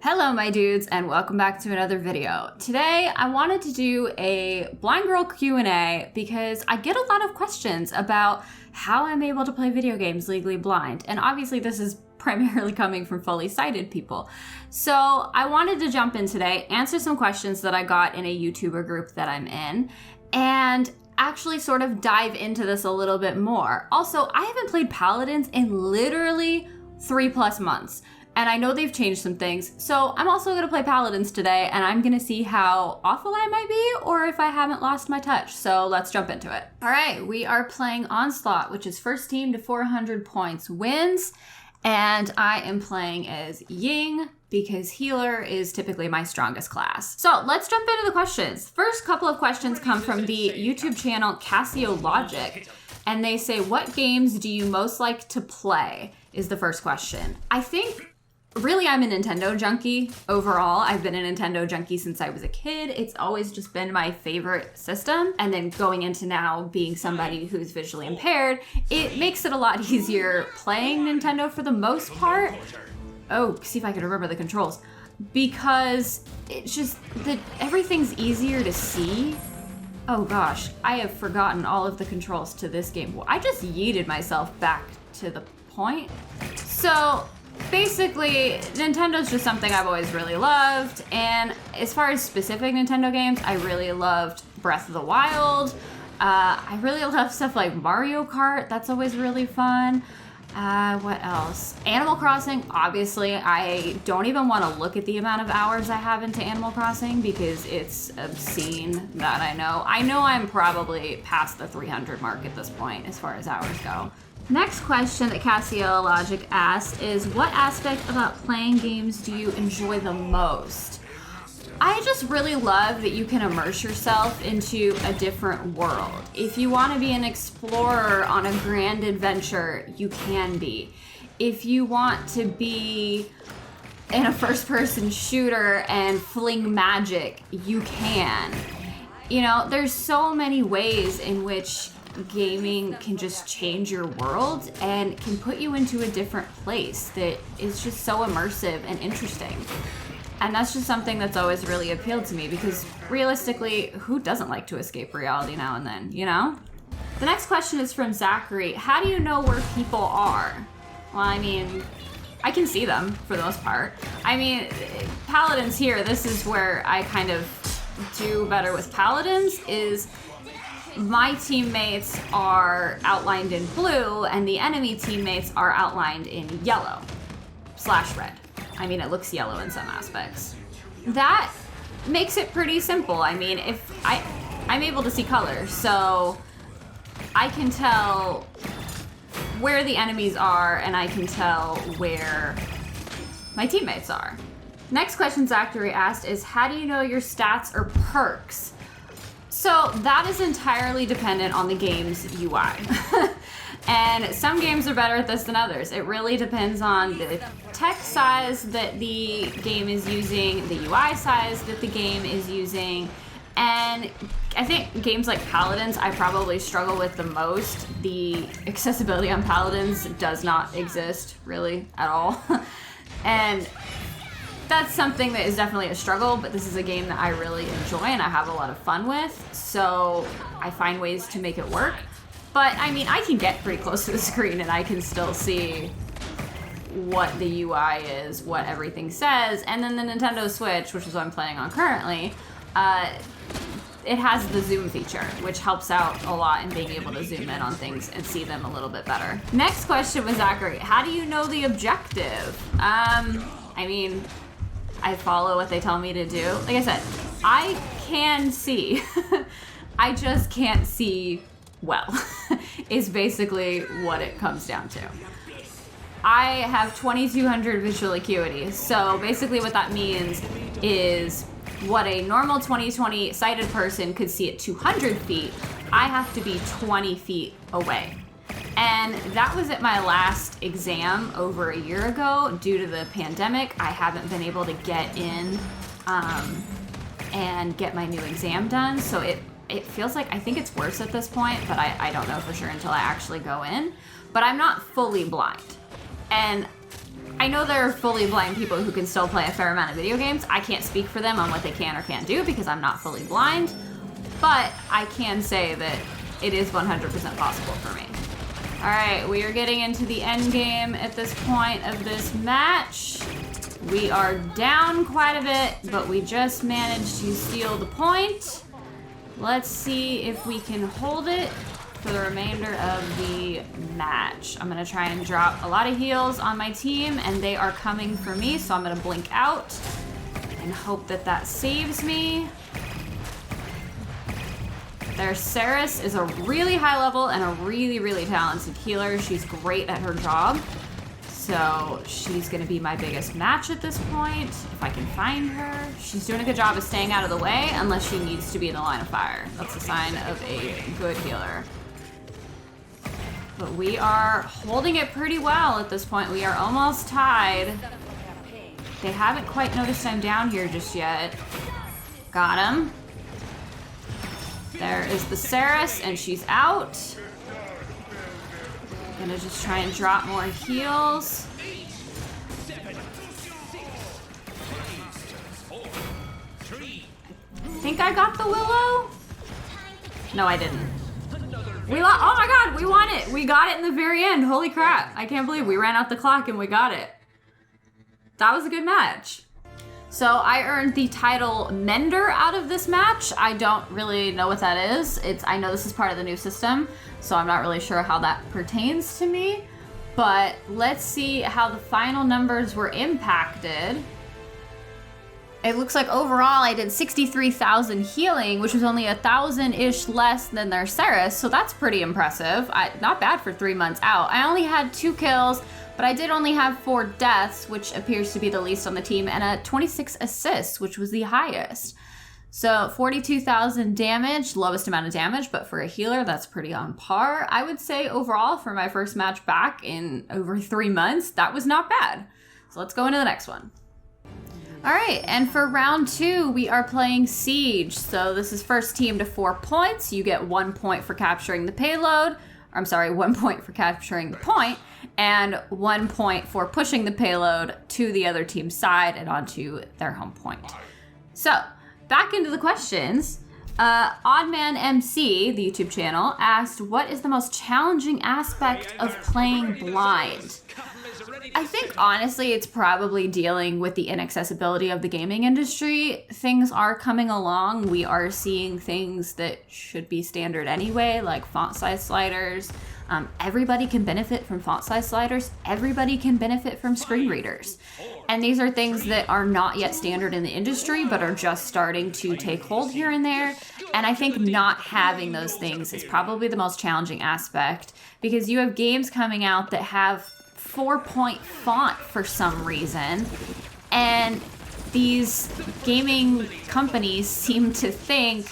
Hello my dudes and welcome back to another video. Today I wanted to do a blind girl Q&A because I get a lot of questions about how I'm able to play video games legally blind, and obviously this is primarily coming from fully sighted people. So I wanted to jump in today, answer some questions that I got in a YouTuber group that I'm in, and actually sort of dive into this a little bit more. Also, I haven't played Paladins in literally 3+ months. And I know they've changed some things, so I'm also gonna play Paladins today, and I'm gonna see how awful I might be, or if I haven't lost my touch. So let's jump into it. All right, we are playing Onslaught, which is first team to 400 points wins, and I am playing as Ying, because healer is typically my strongest class. So let's jump into the questions. First couple of questions come from the YouTube channel Casio Logic, and they say, what games do you most like to play, is the first question. I think really, I'm a Nintendo junkie overall. I've been a Nintendo junkie since I was a kid. It's always just been my favorite system. And then going into now being somebody who's visually impaired, it makes it a lot easier playing Nintendo for the most part. Oh, see if I can remember the controls. Because it's just that everything's easier to see. Oh gosh, I have forgotten all of the controls to this game. Well, I just yeeted myself back to the point. So basically, Nintendo's just something I've always really loved, and as far as specific Nintendo games, I really loved Breath of the Wild. I really love stuff like Mario Kart, that's always really fun. What else? Animal Crossing, obviously. I don't even want to look at the amount of hours I have into Animal Crossing because it's obscene, that I know. I know I'm probably past the 300 mark at this point as far as hours go. Next question that Casio Logic asked is, what aspect about playing games do you enjoy the most? I just really love that you can immerse yourself into a different world. If you want to be an explorer on a grand adventure, you can be. If you want to be in a first-person shooter and fling magic, you can. You know, there's so many ways in which gaming can just change your world and can put you into a different place that is just so immersive and interesting. And that's just something that's always really appealed to me because realistically, who doesn't like to escape reality now and then, you know? The next question is from Zachary. How do you know where people are? Well, I mean, I can see them for the most part. I mean, Paladins here, this is where I kind of do better with Paladins, is my teammates are outlined in blue and the enemy teammates are outlined in yellow/red. I mean, it looks yellow in some aspects. That makes it pretty simple. I mean, if I'm able to see colors, so I can tell where the enemies are and I can tell where my teammates are. Next question Zachary asked is, how do you know your stats or perks? So that is entirely dependent on the game's UI. And some games are better at this than others. It really depends on the text size that the game is using, the UI size that the game is using, and I think games like Paladins I probably struggle with the most. The accessibility on Paladins does not exist really at all. And that's something that is definitely a struggle, but this is a game that I really enjoy and I have a lot of fun with, so I find ways to make it work. But I mean, I can get pretty close to the screen and I can still see what the UI is, what everything says, and then the Nintendo Switch, which is what I'm playing on currently, it has the zoom feature, which helps out a lot in being able to zoom in on things and see them a little bit better. Next question was Zachary. How do you know the objective? I mean, I follow what they tell me to do. Like I said, I can see. I just can't see well, is basically what it comes down to. I have 2200 visual acuity, so basically what that means is what a normal 20/20 sighted person could see at 200 feet, I have to be 20 feet away. And that was at my last exam over a year ago. Due to the pandemic, I haven't been able to get in and get my new exam done. So it feels like, I think it's worse at this point, but I don't know for sure until I actually go in. But I'm not fully blind. And I know there are fully blind people who can still play a fair amount of video games. I can't speak for them on what they can or can't do because I'm not fully blind, but I can say that it is 100% possible for me. All right, we are getting into the end game at this point of this match. We are down quite a bit, but we just managed to steal the point. Let's see if we can hold it for the remainder of the match. I'm gonna try and drop a lot of heals on my team, and they are coming for me, so I'm gonna blink out and hope that that saves me. Their Saris is a really high level and a really, really talented healer. She's great at her job. So she's gonna be my biggest match at this point, if I can find her. She's doing a good job of staying out of the way unless she needs to be in the line of fire. That's a sign of a good healer. But we are holding it pretty well at this point. We are almost tied. They haven't quite noticed I'm down here just yet. Got him. There is the Saris, and she's out. Gonna just try and drop more heals. I think I got the Willow? No, I didn't. We lost. Oh my god, we won it. We got it in the very end. Holy crap. I can't believe we ran out the clock and we got it. That was a good match. So I earned the title Mender out of this match. I don't really know what that is. I know this is part of the new system, so I'm not really sure how that pertains to me. But let's see how the final numbers were impacted. It looks like overall I did 63,000 healing, which was only 1,000-ish less than their Saris, so that's pretty impressive. Not bad for 3 months out. I only had 2 kills, but I did only have 4 deaths, which appears to be the least on the team, and a 26 assists, which was the highest. So 42,000 damage, lowest amount of damage, but for a healer, that's pretty on par. I would say overall, for my first match back in over 3 months, that was not bad. So let's go into the next one. All right, and for round 2, we are playing Siege. So this is first team to 4 points. You get 1 point for capturing the payload. I'm sorry, 1 point for capturing the point, and 1 point for pushing the payload to the other team's side and onto their home point. So, back into the questions. Oddman MC, the YouTube channel, asked, what is the most challenging aspect of playing blind? I think honestly it's probably dealing with the inaccessibility of the gaming industry. Things are coming along. We are seeing things that should be standard anyway, like font size sliders. Everybody can benefit from font size sliders. Everybody can benefit from screen readers. And these are things that are not yet standard in the industry, but are just starting to take hold here and there. And I think not having those things is probably the most challenging aspect, because you have games coming out that have 4-point font for some reason, and these gaming companies seem to think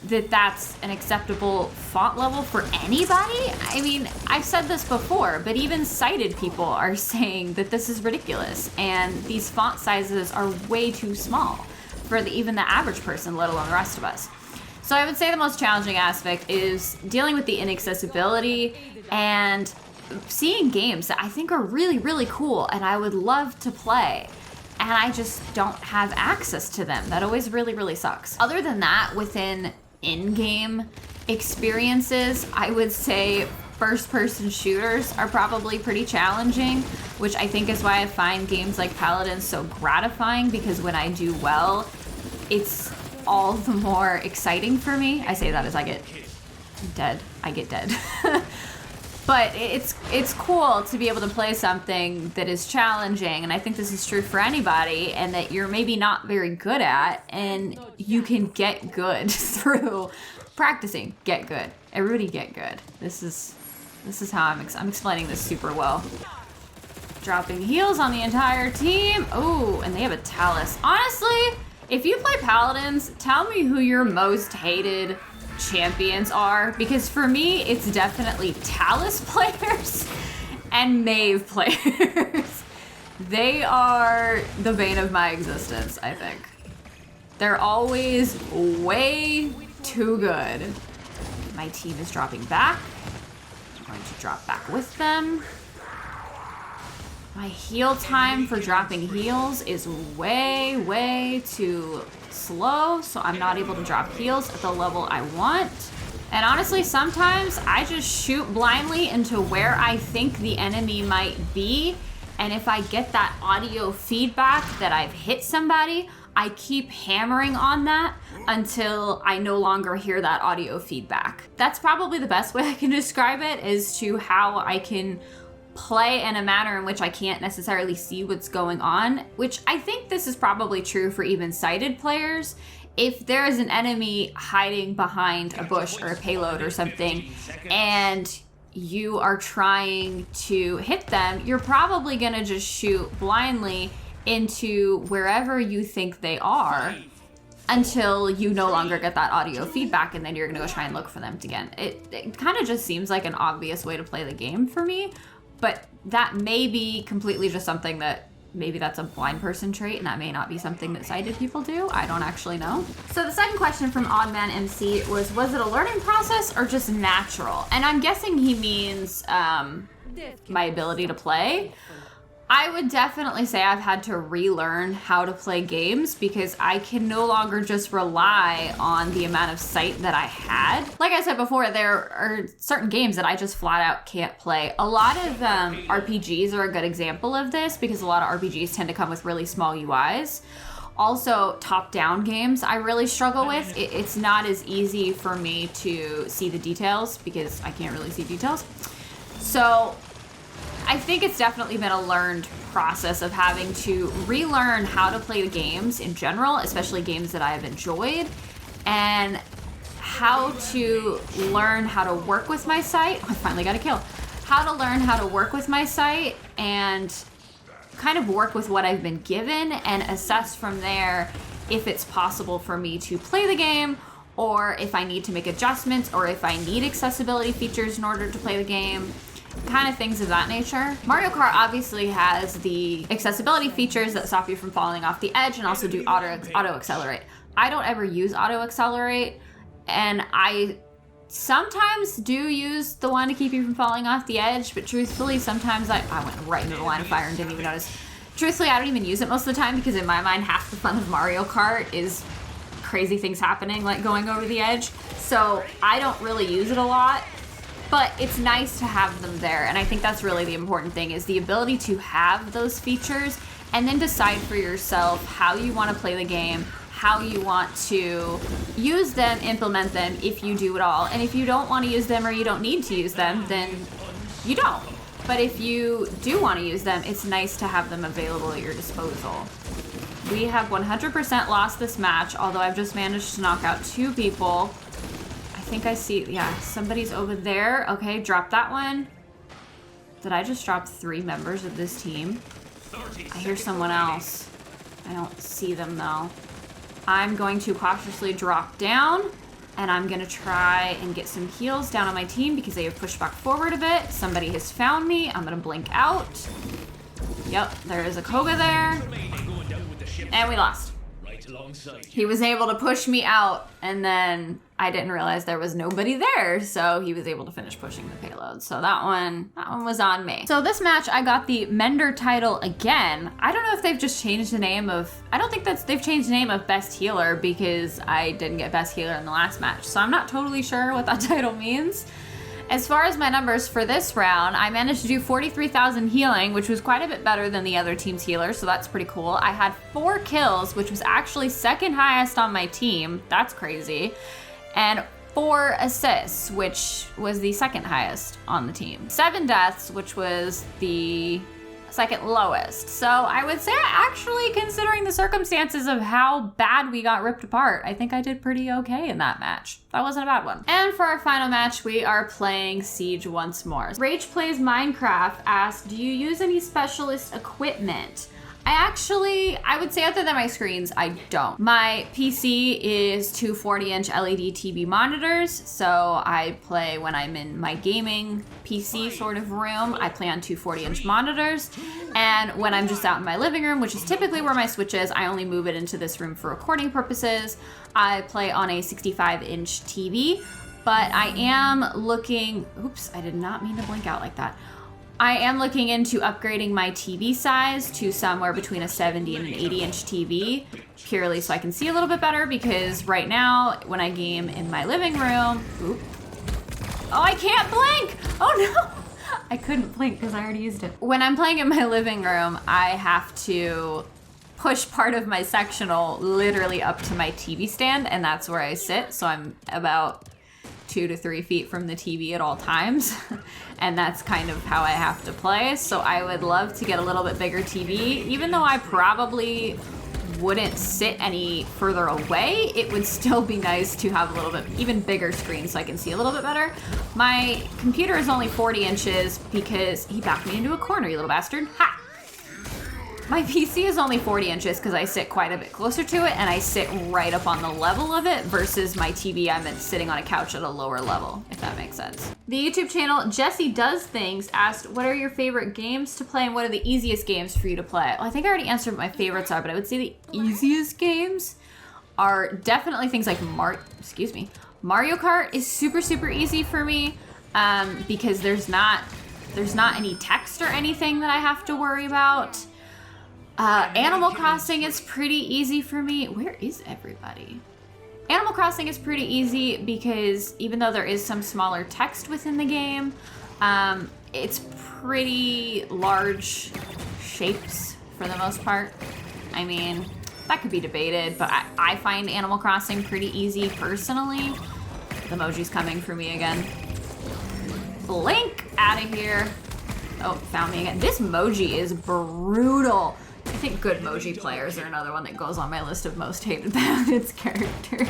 that that's an acceptable font level for anybody. I mean, I've said this before, but even sighted people are saying that this is ridiculous, and these font sizes are way too small for even the average person, let alone the rest of us. So I would say the most challenging aspect is dealing with the inaccessibility and seeing games that I think are really, really cool and I would love to play, and I just don't have access to them. That always really, really sucks. Other than that, within in-game experiences, I would say first-person shooters are probably pretty challenging, which I think is why I find games like Paladins so gratifying, because when I do well, it's all the more exciting for me. I say that as I get dead. But it's cool to be able to play something that is challenging, and I think this is true for anybody, and that you're maybe not very good at, and you can get good through practicing. Get good. Everybody get good. This is how I'm explaining this super well. Dropping heals on the entire team. Oh, and they have a Talus. Honestly, if you play Paladins, tell me who your most hated champions are, because for me it's definitely Talus players and Mave players. They are the bane of my existence, I think. They're always way too good. My team is dropping back. I'm going to drop back with them. My heal time for dropping heals is way too slow, so I'm not able to drop heals at the level I want. And honestly, sometimes I just shoot blindly into where I think the enemy might be, and if I get that audio feedback that I've hit somebody, I keep hammering on that until I no longer hear that audio feedback. That's probably the best way I can describe it, as to how I can play in a manner in which I can't necessarily see what's going on, which I think this is probably true for even sighted players. If there is an enemy hiding behind a bush or a payload or something, and you are trying to hit them, you're probably gonna just shoot blindly into wherever you think they are until you no longer get that audio feedback, and then you're gonna go try and look for them again. It kind of just seems like an obvious way to play the game for me, but that may be completely just something that maybe that's a blind person trait, and that may not be something that sighted people do. I don't actually know. So the second question from Oddman MC was it a learning process or just natural? And I'm guessing he means my ability to play. I would definitely say I've had to relearn how to play games, because I can no longer just rely on the amount of sight that I had. Like I said before, there are certain games that I just flat out can't play. A lot of RPGs are a good example of this, because a lot of RPGs tend to come with really small UIs. Also, top-down games I really struggle with. It's not as easy for me to see the details, because I can't really see details. So I think it's definitely been a learned process of having to relearn how to play the games in general, especially games that I have enjoyed, and how to learn how to work with my sight. I finally got a kill. How to learn how to work with my sight and kind of work with what I've been given, and assess from there if it's possible for me to play the game, or if I need to make adjustments, or if I need accessibility features in order to play the game. Kind of things of that nature. Mario Kart obviously has the accessibility features that stop you from falling off the edge, and also do auto accelerate. I don't ever use auto accelerate, and I sometimes do use the one to keep you from falling off the edge, but truthfully, sometimes I went right into the line of fire and didn't even notice. Truthfully, I don't even use it most of the time, because in my mind, half the fun of Mario Kart is crazy things happening, like going over the edge. So I don't really use it a lot. But it's nice to have them there, and I think that's really the important thing, is the ability to have those features, and then decide for yourself how you want to play the game, how you want to use them, implement them, if you do at all. And if you don't want to use them, or you don't need to use them, then you don't. But if you do want to use them, it's nice to have them available at your disposal. We have 100% lost this match, although I've just managed to knock out 2 people. I think I see, yeah, somebody's over there. Okay, drop that one. Did I just drop 3 members of this team? I hear someone else. I don't see them though. I'm going to cautiously drop down, and I'm gonna try and get some heals down on my team, because they have pushed back forward a bit. Somebody has found me. I'm gonna blink out. Yep, there is a Koga there. And we lost. He was able to push me out, and then I didn't realize there was nobody there, so he was able to finish pushing the payload. So that one was on me. So this match, I got the Mender title again. I don't know if they've just changed the name of, I don't think they've changed the name of Best Healer, because I didn't get Best Healer in the last match. So I'm not totally sure what that title means. As far as my numbers for this round, I managed to do 43,000 healing, which was quite a bit better than the other team's healer, so that's pretty cool. I had 4 kills, which was actually second highest on my team. That's crazy. And 4 assists, which was the second highest on the team. 7 deaths, which was the second lowest. So I would say, actually, considering the circumstances of how bad we got ripped apart, I think I did pretty okay in that match. That wasn't a bad one. And for our final match, we are playing Siege once more. Rage Plays Minecraft asked, do you use any specialist equipment? I would say other than my screens, I don't. My PC is 2 40-inch LED TV monitors, so I play when I'm in my gaming PC sort of room. I play on 2 40-inch monitors, and when I'm just out in my living room, which is typically where my Switch is, I only move it into this room for recording purposes. I play on a 65-inch TV, but I am looking, oops, I did not mean to blink out like that. I am looking into upgrading my TV size to somewhere between a 70 and an 80-inch TV, purely so I can see a little bit better, because right now, when I game in my living room, oop, oh, I can't blink! Oh no! I couldn't blink because I already used it. When I'm playing in my living room, I have to push part of my sectional literally up to my TV stand, and that's where I sit, so I'm about 2 to 3 feet from the TV at all times. And that's kind of how I have to play. So I would love to get a little bit bigger TV. Even though I probably wouldn't sit any further away, it would still be nice to have a little bit even bigger screen so I can see a little bit better. My computer is only 40 inches because he backed me into a corner, you little bastard. Ha! My PC is only 40 inches because I sit quite a bit closer to it, and I sit right up on the level of it, versus my TV, I'm sitting on a couch at a lower level, if that makes sense. The YouTube channel Jesse Does Things asked, what are your favorite games to play and what are the easiest games for you to play? Well, I think I already answered what my favorites are, but I would say the easiest games are definitely things like Mario Kart is super, super easy for me, because there's not any text or anything that I have to worry about. Animal Crossing is pretty easy for me. Where is everybody? Animal Crossing is pretty easy because even though there is some smaller text within the game, it's pretty large shapes for the most part. I mean, that could be debated, but I find Animal Crossing pretty easy personally. The emoji's coming for me again. Blink out of here. Oh, found me again. This emoji is brutal. I think Good Moji Players are another one that goes on my list of most hated Paladins characters.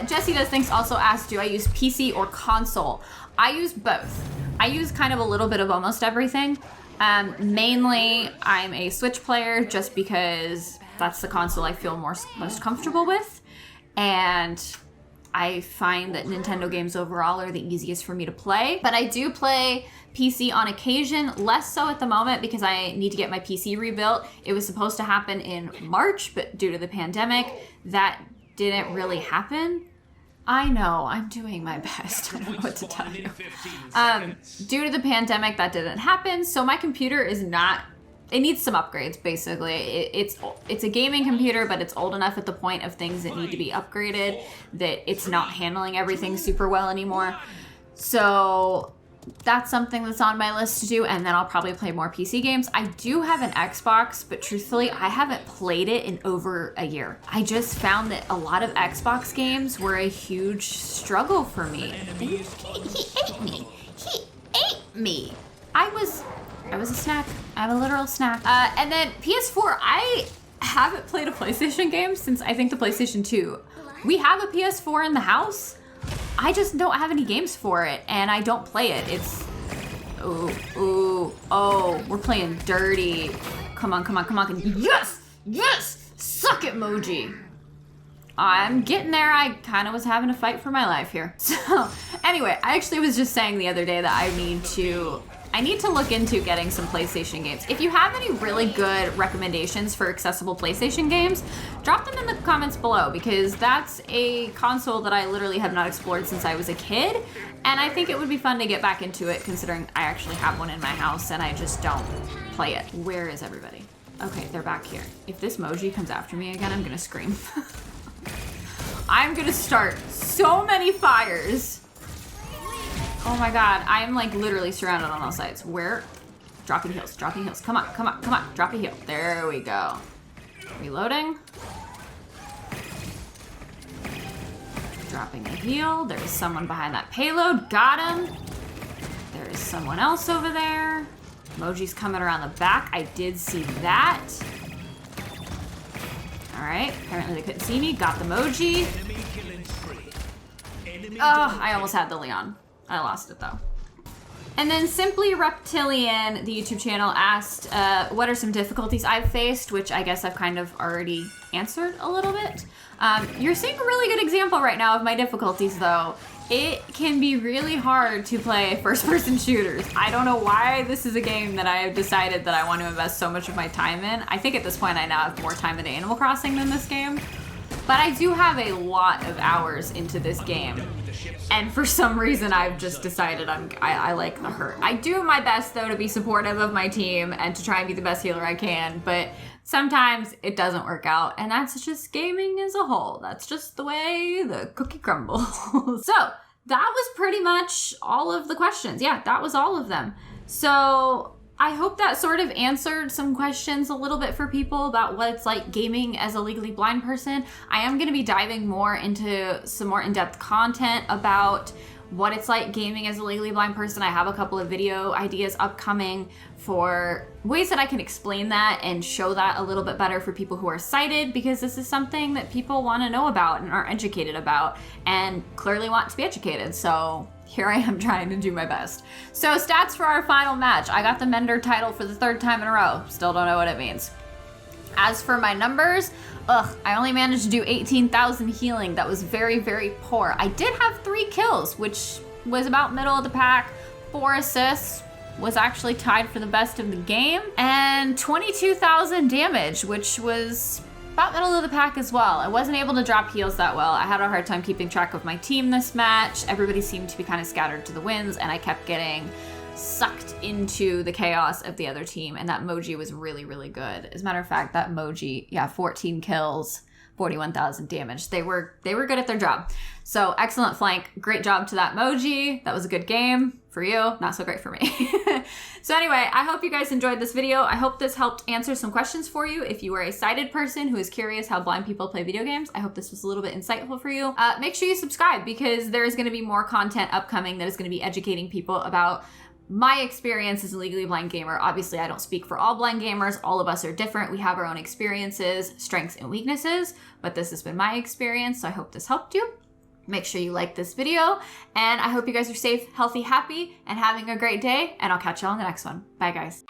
Jesse Does Things also asked, do I use PC or console? I use both. I use kind of a little bit of almost everything. Mainly, I'm a Switch player just because that's the console I feel most comfortable with. And I find that Nintendo games overall are the easiest for me to play. But I do play PC on occasion, less so at the moment because I need to get my PC rebuilt. It was supposed to happen in March, but due to the pandemic, that didn't really happen. I know, I'm doing my best. I don't know what to tell you. Due to the pandemic, that didn't happen, so my computer is not, it needs some upgrades, basically. It's a gaming computer, but it's old enough at the point of things that need to be upgraded that it's not handling everything super well anymore. So that's something that's on my list to do, and then I'll probably play more PC games. I do have an Xbox, but truthfully, I haven't played it in over a year. I just found that a lot of Xbox games were a huge struggle for me. He ate me. He ate me. I was a snack. I'm a literal snack. And then PS4, I haven't played a PlayStation game since I think the PlayStation 2. We have a PS4 in the house. I just don't have any games for it, and I don't play it. It's, oh, we're playing dirty. Come on. Yes, suck it, Moji. I'm getting there. I kind of was having a fight for my life here. So anyway, I actually was just saying the other day that I need to look into getting some PlayStation games. If you have any really good recommendations for accessible PlayStation games, drop them in the comments below, because that's a console that I literally have not explored since I was a kid, and I think it would be fun to get back into it considering I actually have one in my house and I just don't play it. Where is everybody? Okay, they're back here. If this Moji comes after me again, I'm gonna scream. I'm gonna start so many fires. Oh my god, I am like literally surrounded on all sides. Where? Dropping heals. Come on. Drop a heal. There we go. Reloading. Dropping a heal. There is someone behind that payload. Got him. There is someone else over there. Moji's coming around the back. I did see that. Alright, apparently they couldn't see me. Got the Moji. Oh, I almost had the Leon. I lost it though. And then Simply Reptilian, the YouTube channel, asked, what are some difficulties I've faced, which I guess I've kind of already answered a little bit. You're seeing a really good example right now of my difficulties though. It can be really hard to play first-person shooters. I don't know why this is a game that I have decided that I want to invest so much of my time in. I think at this point I now have more time into Animal Crossing than this game. But I do have a lot of hours into this game. And for some reason, I've just decided I like the hurt. I do my best, though, to be supportive of my team and to try and be the best healer I can. But sometimes it doesn't work out. And that's just gaming as a whole. That's just the way the cookie crumbles. So that was pretty much all of the questions. Yeah, that was all of them. So I hope that sort of answered some questions a little bit for people about what it's like gaming as a legally blind person. I am going to be diving more into some more in-depth content about what it's like gaming as a legally blind person. I have a couple of video ideas upcoming for ways that I can explain that and show that a little bit better for people who are sighted, because this is something that people want to know about and are educated about and clearly want to be educated. So here I am trying to do my best. So stats for our final match. I got the Mender title for the 3rd time in a row. Still don't know what it means. As for my numbers, I only managed to do 18,000 healing. That was very, very poor. I did have 3 kills, which was about middle of the pack. 4 assists, was actually tied for the best of the game. And 22,000 damage, which was about middle of the pack as well. I wasn't able to drop heals that well. I had a hard time keeping track of my team this match. Everybody seemed to be kind of scattered to the winds, and I kept getting sucked into the chaos of the other team, and that Moji was really, really good. As a matter of fact, that Moji, yeah, 14 kills, 41,000 damage. They were good at their job. So excellent flank. Great job to that Moji. That was a good game for you. Not so great for me. So anyway, I hope you guys enjoyed this video. I hope this helped answer some questions for you. If you are a sighted person who is curious how blind people play video games, I hope this was a little bit insightful for you. Make sure you subscribe, because there is going to be more content upcoming that is going to be educating people about my experience as a legally blind gamer. Obviously, I don't speak for all blind gamers. All of us are different. We have our own experiences, strengths, and weaknesses, but this has been my experience, so I hope this helped you. Make sure you like this video, and I hope you guys are safe, healthy, happy, and having a great day, and I'll catch you on the next one. Bye, guys.